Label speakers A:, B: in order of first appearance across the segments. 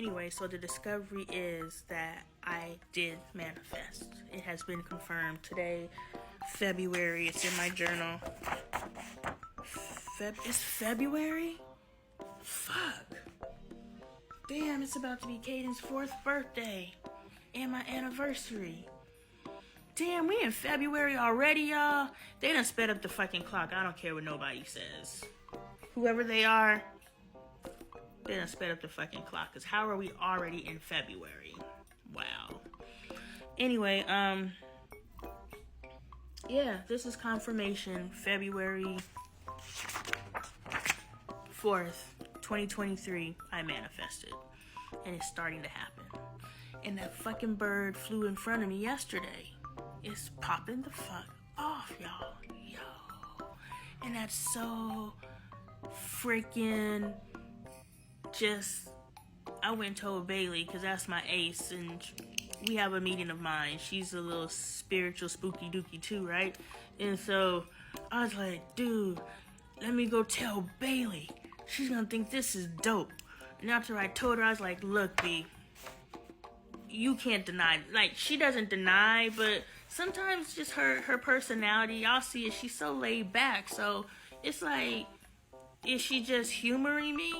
A: Anyway, so the discovery is that I did manifest. It has been confirmed today, February. It's in my journal. It's February? Fuck. Damn, it's about to be Caden's 4th birthday and my anniversary. Damn, we in February already, y'all. They done sped up the fucking clock. I don't care what nobody says. Whoever they are, they done sped up the fucking clock. Because how are we already in February? Wow. Anyway, yeah, this is confirmation. February 4th, 2023, I manifested. And it's starting to happen. And that fucking bird flew in front of me yesterday. It's popping the fuck off, y'all. Yo. And that's so freaking just... I went and told Bailey, because that's my ace, and we have a meeting of mine. She's a little spiritual spooky dookie too, right? And so I was like, dude, let me go tell Bailey. She's gonna think this is dope. And after I told her, I was like, look, B, you can't deny. Like, she doesn't deny, but sometimes just her personality, y'all see it, she's so laid back. So it's like, is she just humoring me?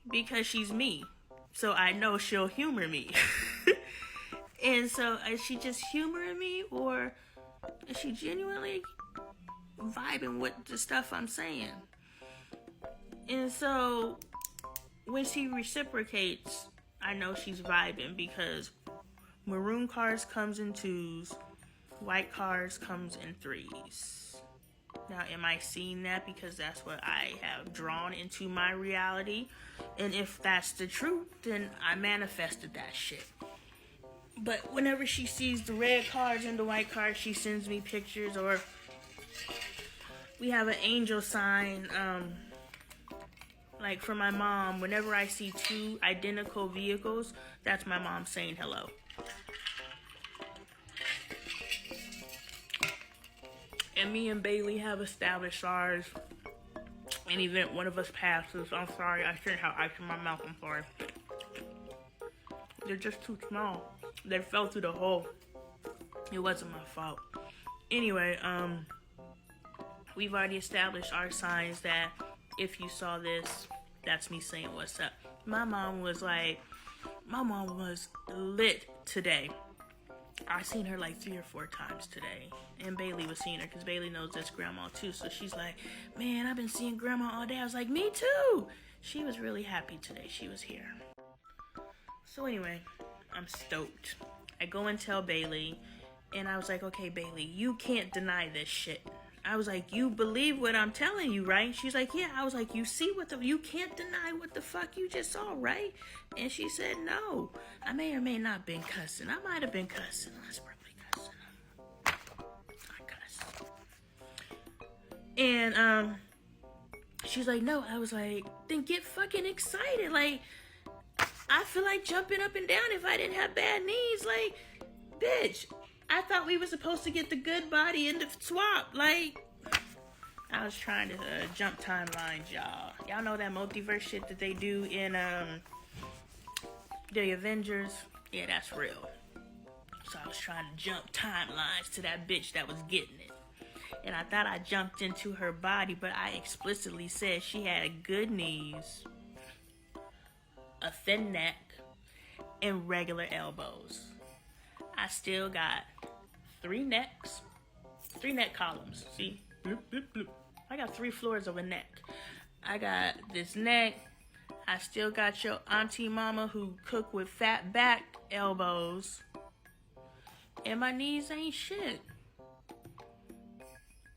A: Because she's me. So I know she'll humor me. And so is she just humoring me, or is she genuinely vibing with the stuff I'm saying? And so when she reciprocates, I know she's vibing, because maroon cars comes in 2s, white cars comes in 3s. Now, am I seeing that because that's what I have drawn into my reality? And if that's the truth, then I manifested that shit. But whenever she sees the red cards and the white cards, she sends me pictures. Or we have an angel sign, like for my mom. Whenever I see 2 identical vehicles, that's my mom saying hello. And me and Bailey have established ours. An event one of us passes. I'm sorry, I shouldn't have ice in my mouth. I'm sorry. They're just too small. They fell through the hole. It wasn't my fault. Anyway, we've already established our signs that if you saw this, that's me saying what's up. My mom was lit today. I seen her like 3 or 4 times today. And Bailey was seeing her, because Bailey knows that's grandma too. So she's like, man, I've been seeing grandma all day. I was like, me too. She was really happy today she was here. So anyway, I'm stoked. I go and tell Bailey, and I was like, okay, Bailey, you can't deny this shit. I was like, you believe what I'm telling you, right? She's like, yeah. I was like, you see you can't deny what the fuck you just saw, right? And she said, no. I may or may not have been cussing. I might have been cussing. I was probably cussing. I cuss. And, she's like, no. I was like, then get fucking excited. Like, I feel like jumping up and down if I didn't have bad knees. Like, bitch, I thought we were supposed to get the good body in the swap. Like, I was trying to jump timelines, y'all. Y'all know that multiverse shit that they do in the Avengers? Yeah, that's real. So I was trying to jump timelines to that bitch that was getting it. And I thought I jumped into her body, but I explicitly said she had good knees, a thin neck, and regular elbows. I still got 3 neck columns. See? Bloop, bloop, bloop. I got 3 floors of a neck. I got this neck. I still got your auntie mama who cook with fat back elbows. And my knees ain't shit.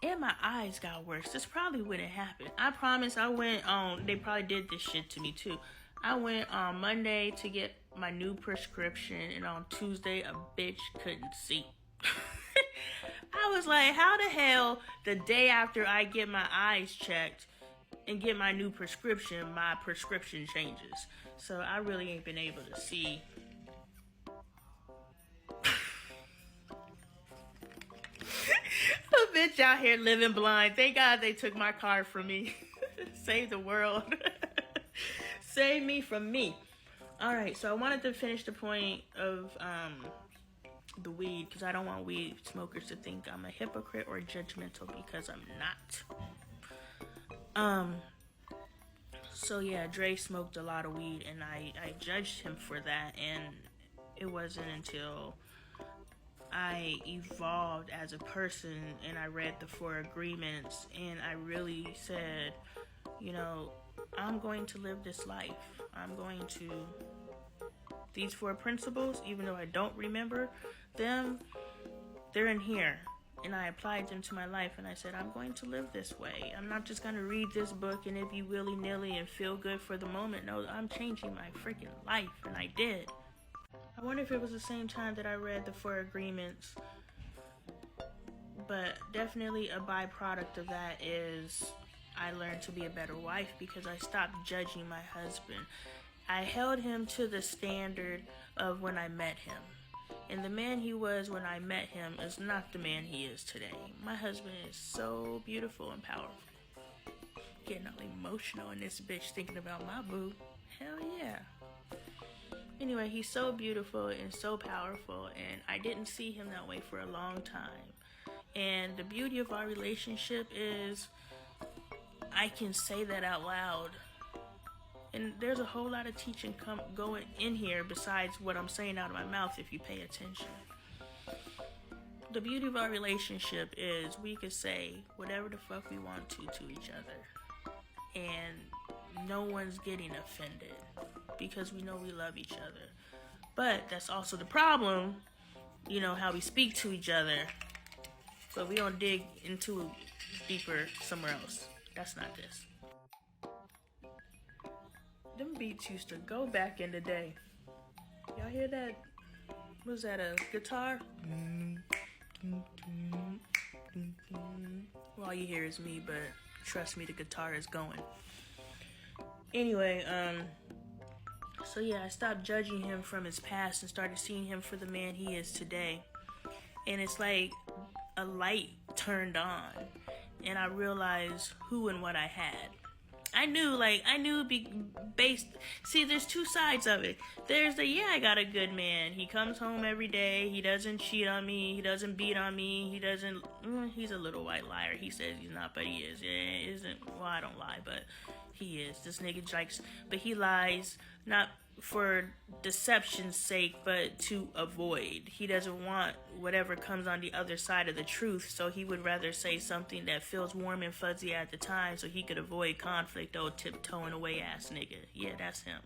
A: And my eyes got worse. This probably wouldn't happen. I promise I went on, they probably did this shit to me too. I went on Monday to get my new prescription, and on Tuesday, a bitch couldn't see. I was like, how the hell, the day after I get my eyes checked and get my new prescription, my prescription changes. So I really ain't been able to see. A bitch out here living blind. Thank God they took my card from me. Save the world. Save me from me. All right, so I wanted to finish the point of the weed, because I don't want weed smokers to think I'm a hypocrite or judgmental, because I'm not. So yeah, Dre smoked a lot of weed, and I judged him for that, and it wasn't until I evolved as a person and I read the Four Agreements, and I really said, you know, I'm going to live this life. I'm going to, these four principles, even though I don't remember them, they're in here. And I applied them to my life, and I said, I'm going to live this way. I'm not just going to read this book and it be willy-nilly and feel good for the moment. No, I'm changing my freaking life, and I did. I wonder if it was the same time that I read the Four Agreements. But definitely a byproduct of that is I learned to be a better wife, because I stopped judging my husband. I held him to the standard of when I met him. And the man he was when I met him is not the man he is today. My husband is so beautiful and powerful. Getting all emotional in this bitch thinking about my boo. Hell yeah. Anyway, he's so beautiful and so powerful, and I didn't see him that way for a long time. And the beauty of our relationship is I can say that out loud. And there's a whole lot of teaching going in here besides what I'm saying out of my mouth if you pay attention. The beauty of our relationship is we can say whatever the fuck we want to each other. And no one's getting offended because we know we love each other. But that's also the problem, you know, how we speak to each other. But we don't dig into deeper somewhere else. That's not this. Them beats used to go back in the day. Y'all hear that? Was that a guitar? Well, all you hear is me, but trust me, the guitar is going. Anyway, so yeah, I stopped judging him from his past and started seeing him for the man he is today. And it's like a light turned on, and I realized who and what I had. I knew based. See, there's two sides of it. There's the, yeah, I got a good man. He comes home every day. He doesn't cheat on me. He doesn't beat on me. He doesn't, he's a little white liar. He says he's not, but he is. Yeah, isn't, well, I don't lie, but he is. This nigga likes, but he lies, not for deception's sake, but to avoid. He doesn't want whatever comes on the other side of the truth, so he would rather say something that feels warm and fuzzy at the time so he could avoid conflict. Oh, tiptoeing away ass nigga. Yeah, that's him.